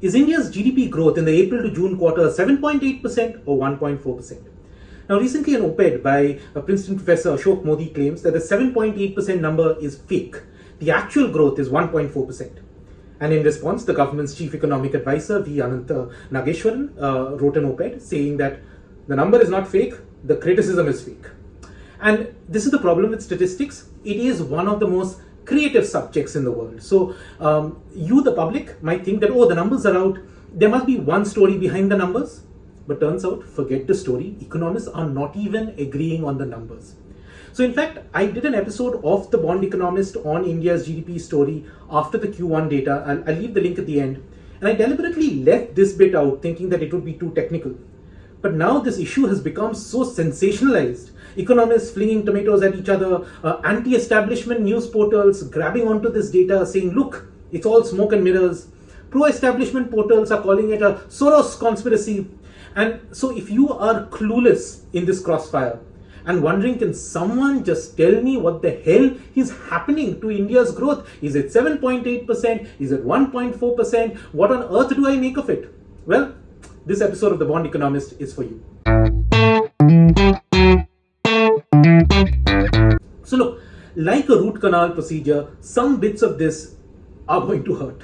Is India's GDP growth in the April to June quarter 7.8% or 1.4%? Now, recently an op-ed by Princeton professor Ashoka Mody claims that the 7.8% number is fake. The actual growth is 1.4%. And in response, the government's chief economic advisor, Anantha Nageswaran, wrote an op-ed saying that the number is not fake, the criticism is fake. And this is the problem with statistics. It is one of the most creative subjects in the world. So you, the public, might think that, oh, the numbers are out. There must be one story behind the numbers. But turns out, forget the story. Economists are not even agreeing on the numbers. So in fact, I did an episode of The Bond Economist on India's GDP story after the Q1 data. I'll leave the link at the end. And I deliberately left this bit out thinking that it would be too technical. But now this issue has become so sensationalized. Economists flinging tomatoes at each other, anti-establishment news portals grabbing onto this data saying, look, it's all smoke and mirrors. Pro-establishment portals are calling it a Soros conspiracy. And so if you are clueless in this crossfire and wondering, can someone just tell me what the hell is happening to India's growth? Is it 7.8%? Is it 1.4%? What on earth do I make of it? Well, this episode of The Bond Economist is for you. So look, like a root canal procedure, some bits of this are going to hurt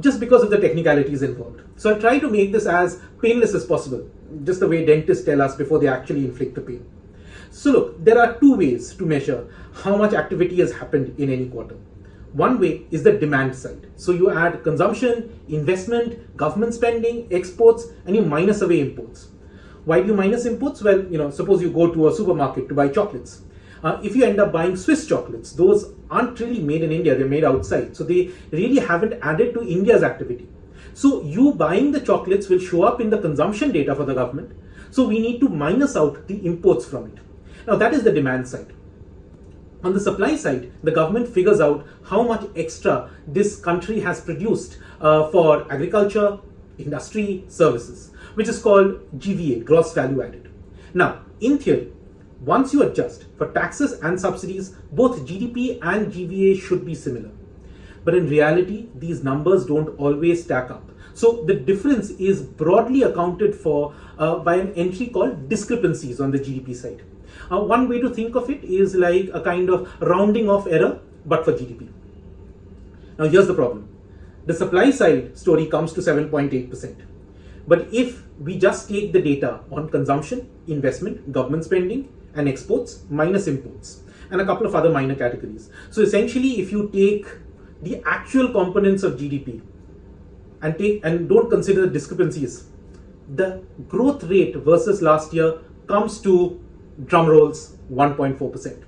just because of the technicalities involved. So I'll try to make this as painless as possible, just the way dentists tell us before they actually inflict the pain. So look, there are two ways to measure how much activity has happened in any quarter. One way is the demand side. So you add consumption, investment, government spending, exports, and you minus away imports. Why do you minus imports? Well, suppose you go to a supermarket to buy chocolates. If you end up buying Swiss chocolates, those aren't really made in India, they're made outside. So they really haven't added to India's activity. So you buying the chocolates will show up in the consumption data for the government. So we need to minus out the imports from it. Now that is the demand side. On the supply side, the government figures out how much extra this country has produced for agriculture, industry, services, which is called GVA, gross value added. Now, in theory, once you adjust for taxes and subsidies, both GDP and GVA should be similar. But in reality, these numbers don't always stack up. So the difference is broadly accounted for by an entry called discrepancies on the GDP side. One way to think of it is like a kind of rounding off error, but for GDP. Now here's the problem. The supply side story comes to 7.8%. But if we just take the data on consumption, investment, government spending, and exports minus imports, and a couple of other minor categories. So essentially, if you take the actual components of GDP and don't consider the discrepancies, the growth rate versus last year comes to, drum rolls, 1.4%.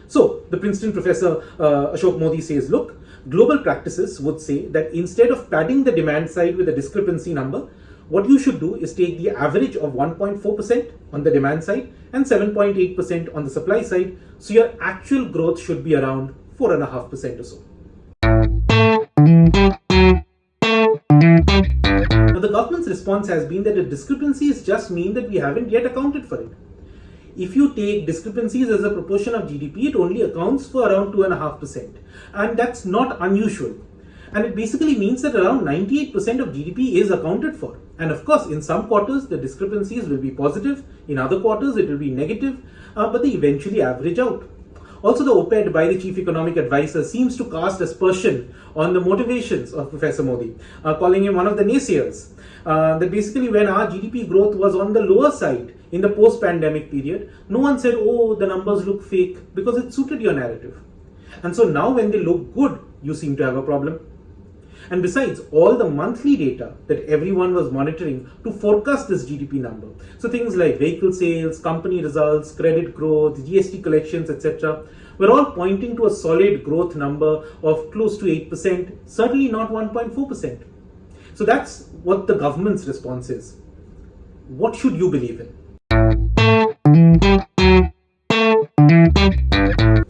So the Princeton professor Ashoka Mody says, look, global practices would say that instead of padding the demand side with a discrepancy number, what you should do is take the average of 1.4% on the demand side and 7.8% on the supply side. So your actual growth should be around 4.5% or so. Now the government's response has been that the discrepancies just mean that we haven't yet accounted for it. If you take discrepancies as a proportion of GDP, it only accounts for around 2.5%. And that's not unusual. And it basically means that around 98% of GDP is accounted for. And of course, in some quarters, the discrepancies will be positive. In other quarters, it will be negative, but they eventually average out. Also, the op-ed by the chief economic advisor seems to cast aspersion on the motivations of Professor Mody, calling him one of the naysayers. That basically when our GDP growth was on the lower side in the post-pandemic period, no one said, oh, the numbers look fake, because it suited your narrative. And so now when they look good, you seem to have a problem. And besides, all the monthly data that everyone was monitoring to forecast this GDP number, so things like vehicle sales, company results, credit growth, GST collections, etc., were all pointing to a solid growth number of close to 8%, certainly not 1.4%. So that's what the government's response is. What should you believe in?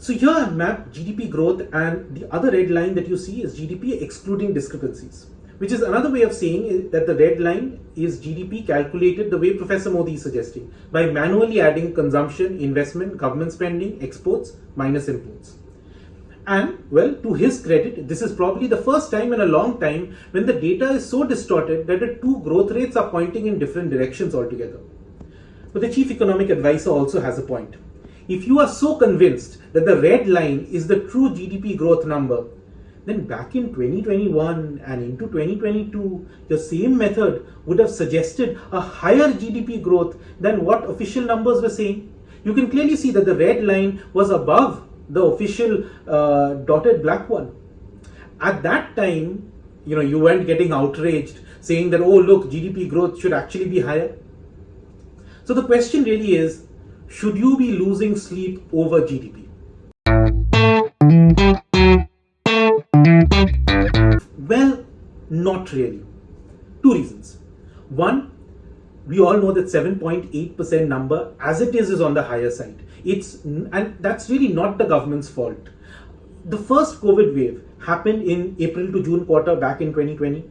So here I've mapped GDP growth, and the other red line that you see is GDP excluding discrepancies, which is another way of saying that the red line is GDP calculated the way Professor Mody is suggesting, by manually adding consumption, investment, government spending, exports, minus imports. And well, to his credit, this is probably the first time in a long time when the data is so distorted that the two growth rates are pointing in different directions altogether. But the chief economic advisor also has a point. If you are so convinced that the red line is the true GDP growth number, then back in 2021 and into 2022, your same method would have suggested a higher GDP growth than what official numbers were saying. You can clearly see that the red line was above the official dotted black one. At that time, you weren't getting outraged saying that, oh look, GDP growth should actually be higher. So the question really is, should you be losing sleep over GDP? Well, not really. Two reasons. One, we all know that 7.8% number as it is on the higher side. And that's really not the government's fault. The first COVID wave happened in April to June quarter back in 2020.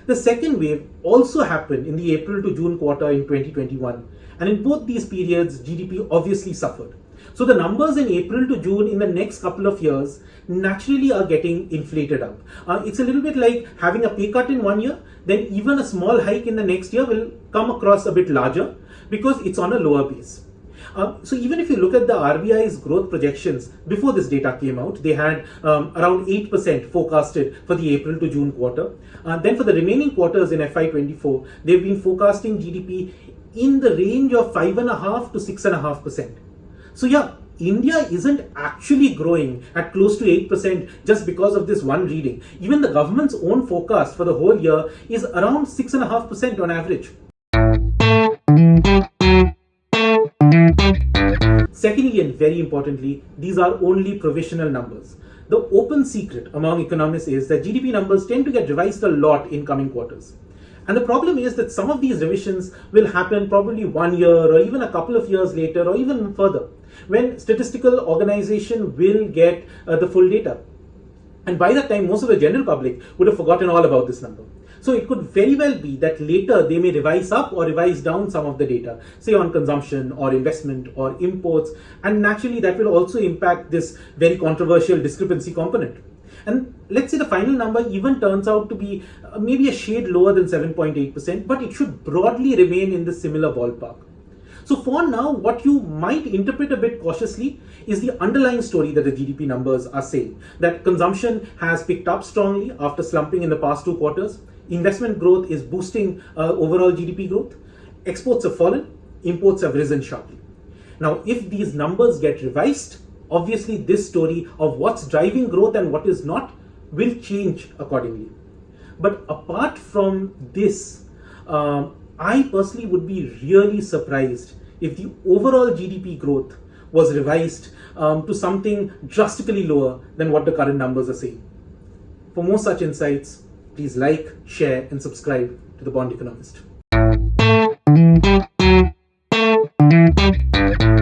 The second wave also happened in the April to June quarter in 2021. And in both these periods, GDP obviously suffered. So the numbers in April to June in the next couple of years naturally are getting inflated up. It's a little bit like having a pay cut in 1 year, then even a small hike in the next year will come across a bit larger because it's on a lower base. So even if you look at the RBI's growth projections before this data came out, they had around 8% forecasted for the April to June quarter. Then for the remaining quarters in FY24, they've been forecasting GDP in the range of 5.5% to 6.5%. So yeah, India isn't actually growing at close to 8% just because of this one reading. Even the government's own forecast for the whole year is around 6.5% on average. Secondly, and very importantly, these are only provisional numbers. The open secret among economists is that GDP numbers tend to get revised a lot in coming quarters. And the problem is that some of these revisions will happen probably 1 year or even a couple of years later or even further, when statistical organization will get the full data. And by that time, most of the general public would have forgotten all about this number. So it could very well be that later they may revise up or revise down some of the data, say on consumption or investment or imports. And naturally that will also impact this very controversial discrepancy component. And let's say the final number even turns out to be maybe a shade lower than 7.8%, but it should broadly remain in the similar ballpark. So for now, what you might interpret a bit cautiously is the underlying story that the GDP numbers are saying, that consumption has picked up strongly after slumping in the past 2 quarters. Investment growth is boosting overall GDP growth. Exports have fallen, imports have risen sharply. Now, if these numbers get revised, obviously this story of what's driving growth and what is not will change accordingly. But apart from this, I personally would be really surprised if the overall GDP growth was revised to something drastically lower than what the current numbers are saying. For more such insights, please like, share and subscribe to The Bond Economist.